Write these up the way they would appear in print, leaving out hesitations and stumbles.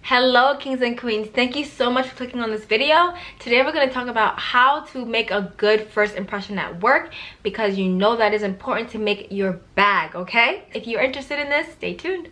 Hello kings and queens, thank you so much for clicking on this video. Today we're going to talk about how to make a good first impression at work, because you know that is important to make your bag. Okay, if you're interested in this, stay tuned.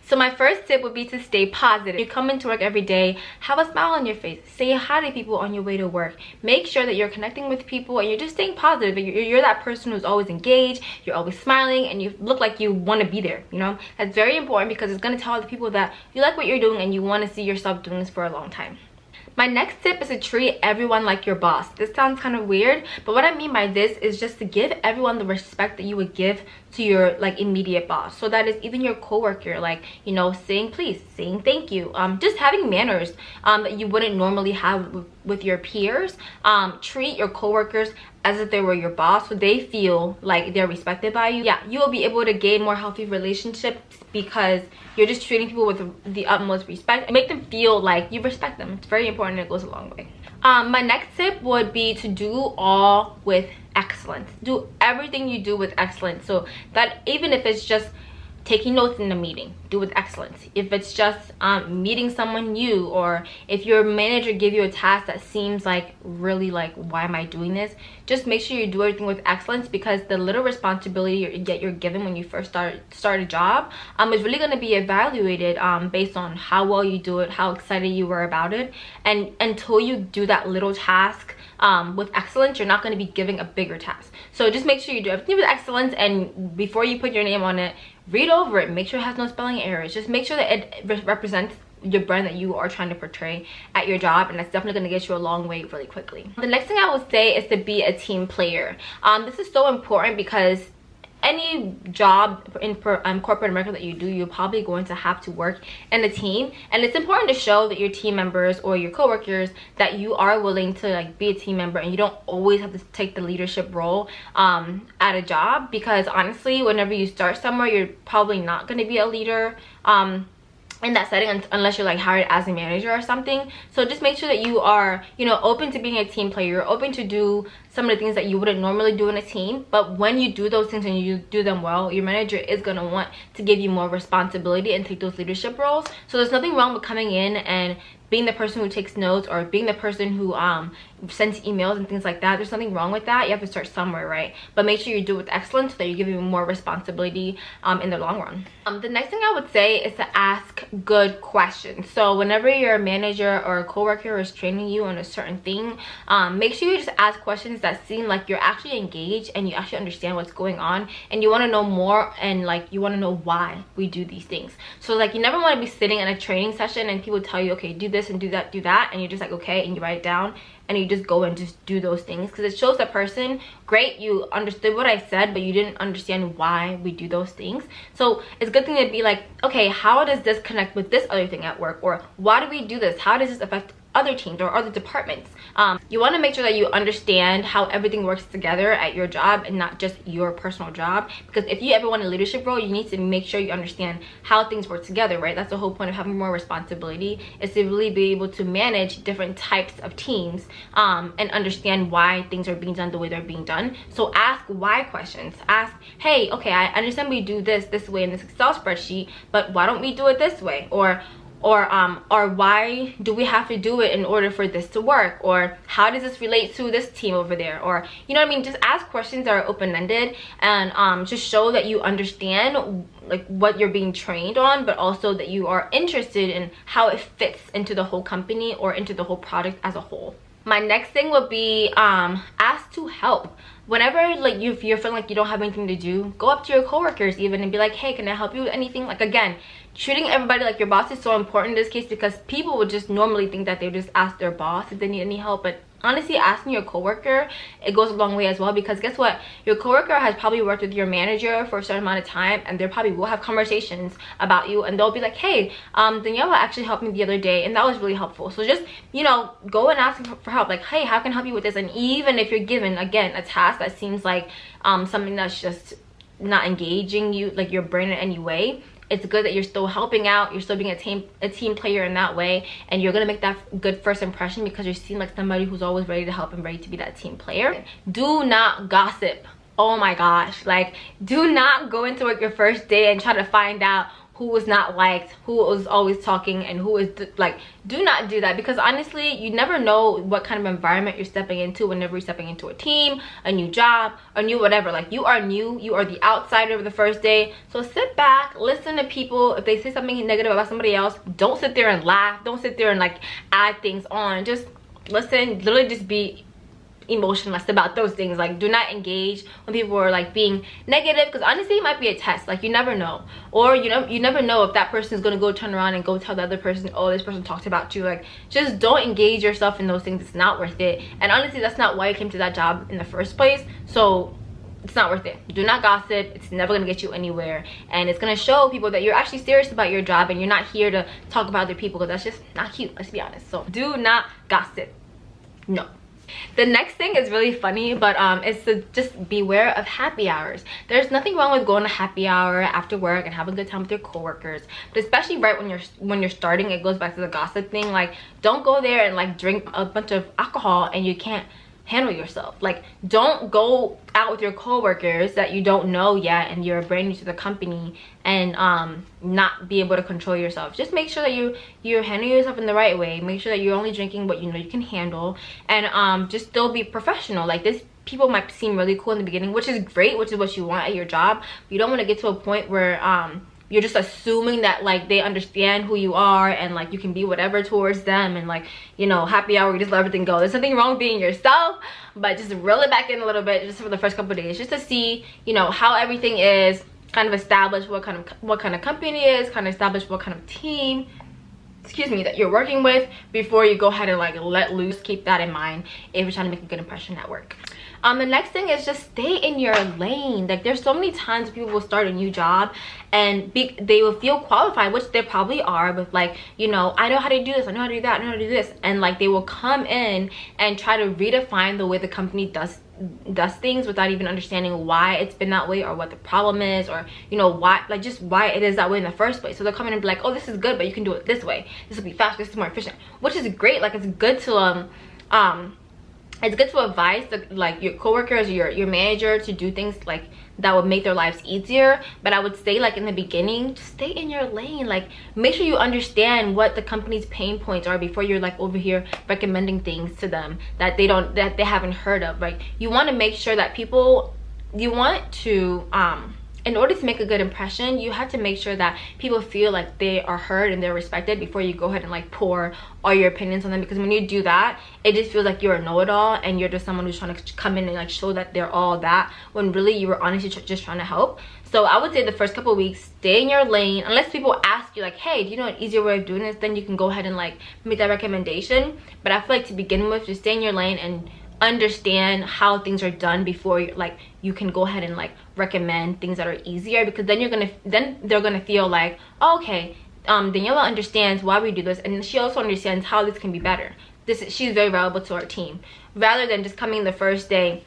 So my first tip would be to stay positive. You come into work every day, have a smile on your face, say hi to people on your way to work. Make sure that you're connecting with people and you're just staying positive. You're that person who's always engaged, you're always smiling, and you look like you want to be there. You know, that's very important because it's going to tell other people that you like what you're doing and you want to see yourself doing this for a long time. My next tip is to treat everyone like your boss. This sounds kind of weird, but what I mean by this is just to give everyone the respect that you would give to your immediate boss. So that is even your coworker, saying please, saying thank you, just having manners that you wouldn't normally have with your peers. Treat your coworkers as if they were your boss, so they feel like they're respected by you. Yeah, you will be able to gain more healthy relationships because you're just treating people with the utmost respect and make them feel like you respect them. It's very important, it goes a long way. My next tip would be to do all with excellence. Do everything you do with excellence, so that even if it's just taking notes in a meeting, do with excellence. If it's just meeting someone new, or if your manager give you a task that seems really why am I doing this, just make sure you do everything with excellence, because the little responsibility that you're given when you first start a job is really going to be evaluated based on how well you do it, how excited you were about it. And until you do that little task with excellence, you're not going to be giving a bigger task. So just make sure you do everything with excellence, and before you put your name on it, read over it, make sure it has no spelling errors. Just make sure that it represents your brand that you are trying to portray at your job, and that's definitely going to get you a long way really quickly. The next thing I would say is to be a team player. This is so important because any job in corporate America that you do, you're probably going to have to work in a team, and it's important to show that your team members or your coworkers that you are willing to be a team member, and you don't always have to take the leadership role at a job, because honestly, whenever you start somewhere, you're probably not going to be a leader in that setting unless you're hired as a manager or something. So just make sure that you are open to being a team player. You're open to do some of the things that you wouldn't normally do in a team, but when you do those things and you do them well, your manager is going to want to give you more responsibility and take those leadership roles. So there's nothing wrong with coming in and being the person who takes notes, or being the person who sends emails and things like that. There's nothing wrong with that. You have to start somewhere, right? But make sure you do it with excellence so that you give you more responsibility in the long run. The next thing I would say is to ask good questions. So whenever your manager or coworker is training you on a certain thing, make sure you just ask questions that seem like you're actually engaged and you actually understand what's going on, and you want to know more, and you want to know why we do these things. So you never want to be sitting in a training session and people tell you, okay, do this and do that, and you're just okay, and you write it down and you just go and just do those things, because it shows that person, great, you understood what I said, but you didn't understand why we do those things. So it's a good thing to be okay, how does this connect with this other thing at work, or why do we do this, how does this affect other teams or other departments? You want to make sure that you understand how everything works together at your job and not just your personal job, because if you ever want a leadership role, you need to make sure you understand how things work together, right? That's the whole point of having more responsibility, is to really be able to manage different types of teams and understand why things are being done the way they're being done. So ask why questions. Ask, hey, okay, I understand we do this way in this Excel spreadsheet, but why don't we do it this way? Or why do we have to do it in order for this to work? Or how does this relate to this team over there? Or you know what I mean? Just ask questions that are open-ended, and just show that you understand what you're being trained on, but also that you are interested in how it fits into the whole company or into the whole product as a whole. My next thing would be ask to help. Whenever you're feeling like you don't have anything to do, go up to your coworkers even and be like, hey, can I help you with anything? Again, treating everybody like your boss is so important in this case, because people would just normally think that they would just ask their boss if they need any help, but honestly, asking your coworker, it goes a long way as well, because guess what, your coworker has probably worked with your manager for a certain amount of time, and they probably will have conversations about you, and they'll be like, hey, Daniela actually helped me the other day and that was really helpful. So just go and ask for help, hey, how can I help you with this? And even if you're given, again, a task that seems like something that's just not engaging you, your brain in any way, it's good that you're still helping out, you're still being a team player in that way, and you're gonna make that good first impression because you seem like somebody who's always ready to help and ready to be that team player. Do not gossip. Oh my gosh, like, do not go into work your first day and try to find out who was not liked, who was always talking, and who is like, do not do that, because honestly, you never know what kind of environment you're stepping into whenever you're stepping into a team, a new job, a new whatever. Like, you are new, you are the outsider of the first day. So sit back, listen to people. If they say something negative about somebody else, don't sit there and laugh, don't sit there and like add things on. Just listen, literally just be emotionless about those things. Like, do not engage when people are like being negative, because honestly it might be a test. Like, you never know, or you never know if that person is going to go turn around and go tell the other person, oh, this person talked about you. Like, just don't engage yourself in those things. It's not worth it, and honestly that's not why you came to that job in the first place. So it's not worth it. Do not gossip. It's never going to get you anywhere, and it's going to show people that you're actually serious about your job and you're not here to talk about other people, because that's just not cute, let's be honest. So do not gossip. No. The next thing is really funny, but it's to just beware of happy hours. There's nothing wrong with going to happy hour after work and having a good time with your coworkers, but especially right when you're starting, it goes back to the gossip thing. Like, don't go there and like drink a bunch of alcohol and you can't handle yourself. Like, don't go out with your coworkers that you don't know yet and you're brand new to the company and not be able to control yourself. Just make sure that you're handling yourself in the right way. Make sure that you're only drinking what you know you can handle, and just still be professional. Like, this people might seem really cool in the beginning, which is great, which is what you want at your job, but you don't want to get to a point where you're just assuming that like they understand who you are and like you can be whatever towards them, and like, you know, happy hour, you just let everything go. There's nothing wrong with being yourself, but just reel it back in a little bit just for the first couple of days, just to see, you know, how everything is, kind of establish what kind of company it is, kind of establish what kind of team, excuse me, that you're working with before you go ahead and like let loose. Keep that in mind if you're trying to make a good impression at work. The next thing is just stay in your lane. Like, there's so many times people will start a new job and they will feel qualified, which they probably are, with like, you know, I know how to do this, I know how to do that, I know how to do this, and like they will come in and try to redefine the way the company does things without even understanding why it's been that way or what the problem is, or you know, why, like just why it is that way in the first place. So they'll come in and be like, oh, this is good, but you can do it this way, this will be faster, this is more efficient, which is great. Like, it's good to it's good to advise like your coworkers or your manager to do things like that would make their lives easier. But I would say, like, in the beginning, just stay in your lane. Like, make sure you understand what the company's pain points are before you're like over here recommending things to them that they haven't heard of. Like, you want to make sure that you want to in order to make a good impression, you have to make sure that people feel like they are heard and they're respected before you go ahead and like pour all your opinions on them. Because when you do that, it just feels like you're a know-it-all and you're just someone who's trying to come in and like show that they're all that, when really you were honestly just trying to help. So I would say the first couple of weeks, stay in your lane. Unless people ask you like, hey, do you know an easier way of doing this, then you can go ahead and like make that recommendation. But I feel like to begin with, just stay in your lane and understand how things are done before you can go ahead and like recommend things that are easier, because then they're gonna feel like, oh, okay, Daniela understands why we do this, and she also understands how this can be better. She's very valuable to our team, rather than just coming the first day,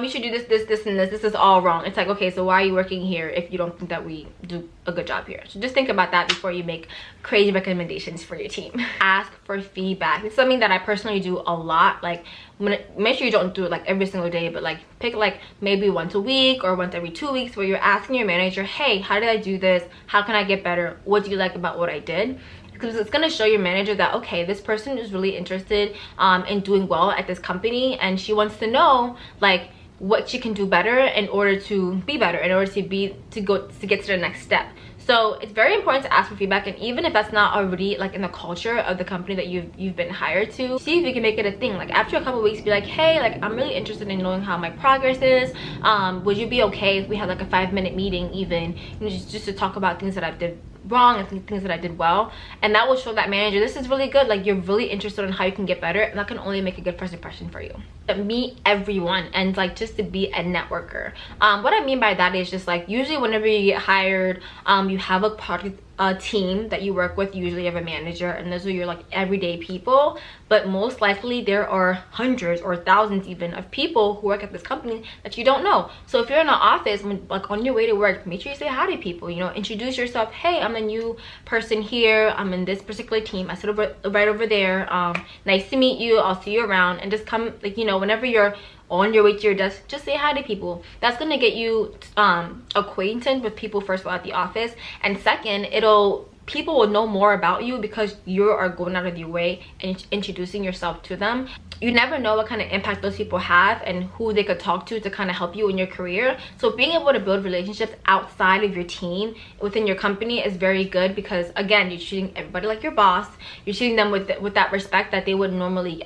you should do this and this is all wrong. It's like, okay, so why are you working here if you don't think that we do a good job here? So just think about that before you make crazy recommendations for your team. Ask for feedback. It's something that I personally do a lot. Like, make sure you don't do it like every single day, but like pick like maybe once a week or once every 2 weeks, where you're asking your manager, hey, how did I do this? How can I get better? What do you like about what I did? Because it's going to show your manager that, okay, this person is really interested in doing well at this company, and she wants to know like what she can do better in order to be better, in order to get to the next step. So it's very important to ask for feedback, and even if that's not already like in the culture of the company that you've been hired to, see if you can make it a thing. Like, after a couple of weeks, be like, hey, like, I'm really interested in knowing how my progress is. Would you be okay if we had like a 5-minute meeting, even, you know, just to talk about things that I did wrong and things that I did well? And that will show that manager, this is really good, like, you're really interested in how you can get better, and that can only make a good first impression for you. Meet everyone, and like just to be a networker. What I mean by that is just like, usually whenever you get hired, you have a a team that you work with. Usually you have a manager, and those are your like everyday people, but most likely there are hundreds or thousands even of people who work at this company that you don't know. So if you're in an office, like on your way to work, make sure you say hi to people, you know, introduce yourself. Hey, I'm a new person here, I'm in this particular team, I sit right over there, nice to meet you, I'll see you around. And just come, like, you know, whenever you're on your way to your desk, just say hi to people. That's gonna get you acquainted with people, first of all, at the office, and second, people will know more about you because you are going out of your way and introducing yourself to them. You never know what kind of impact those people have and who they could talk to kind of help you in your career. So being able to build relationships outside of your team within your company is very good, because again, you're treating everybody like your boss. You're treating them with that respect that they would normally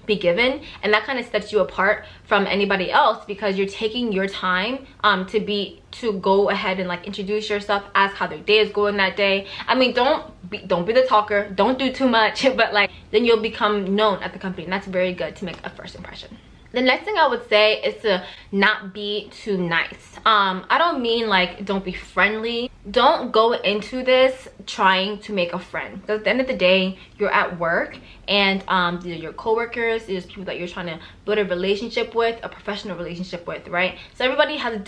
be given, and that kind of sets you apart from anybody else, because you're taking your time to go ahead and like introduce yourself, ask how their day is going that day. I mean, don't be the talker, don't do too much, but like then you'll become known at the company, and that's very good to make a first impression. The next thing I would say is to not be too nice. I don't mean like don't be friendly. Don't go into this trying to make a friend, because at the end of the day, you're at work, and these are your coworkers, these are people that you're trying to build a relationship with, a professional relationship with, right? So everybody has a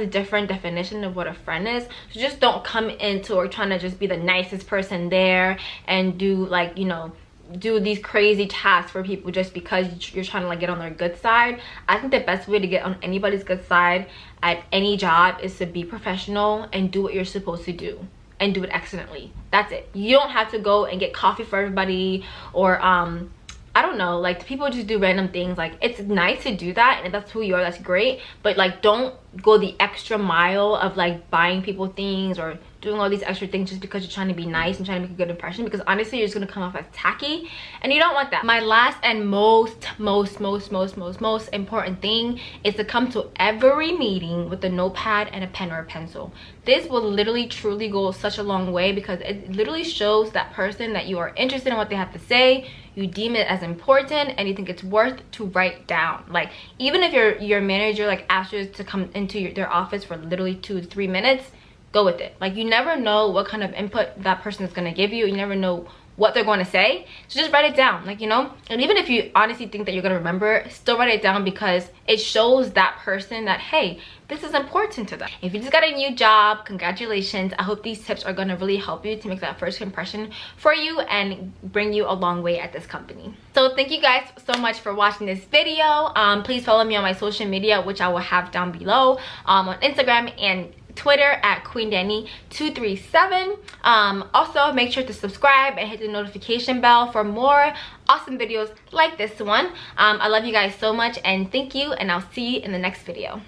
different definition of what a friend is. So just don't come into or trying to just be the nicest person there and do like, you know, do these crazy tasks for people just because you're trying to like get on their good side. I think the best way to get on anybody's good side at any job is to be professional and do what you're supposed to do, and do it excellently. That's it. You don't have to go and get coffee for everybody, or I don't know, like people just do random things. Like, it's nice to do that, and if that's who you are, that's great, but like don't go the extra mile of like buying people things or doing all these extra things just because you're trying to be nice and trying to make a good impression, because honestly you're just gonna come off as tacky, and you don't want that. My last and most important thing is to come to every meeting with a notepad and a pen or a pencil. This will literally truly go such a long way, because it literally shows that person that you are interested in what they have to say, you deem it as important, and you think it's worth to write down. Like, even if your manager like asks you to come into their office for literally 2 to 3 minutes, go with it. Like, you never know what kind of input that person is going to give you. You never know what they're going to say, so just write it down, like, you know. And even if you honestly think that you're going to remember, still write it down, because it shows that person that, hey, this is important to them. If you just got a new job, congratulations. I hope these tips are going to really help you to make that first impression for you and bring you a long way at this company. So thank you guys so much for watching this video. Please follow me on my social media, which I will have down below, on Instagram and Twitter at QueenDani237. Also, make sure to subscribe and hit the notification bell for more awesome videos like this one. I love you guys so much, and thank you, and I'll see you in the next video.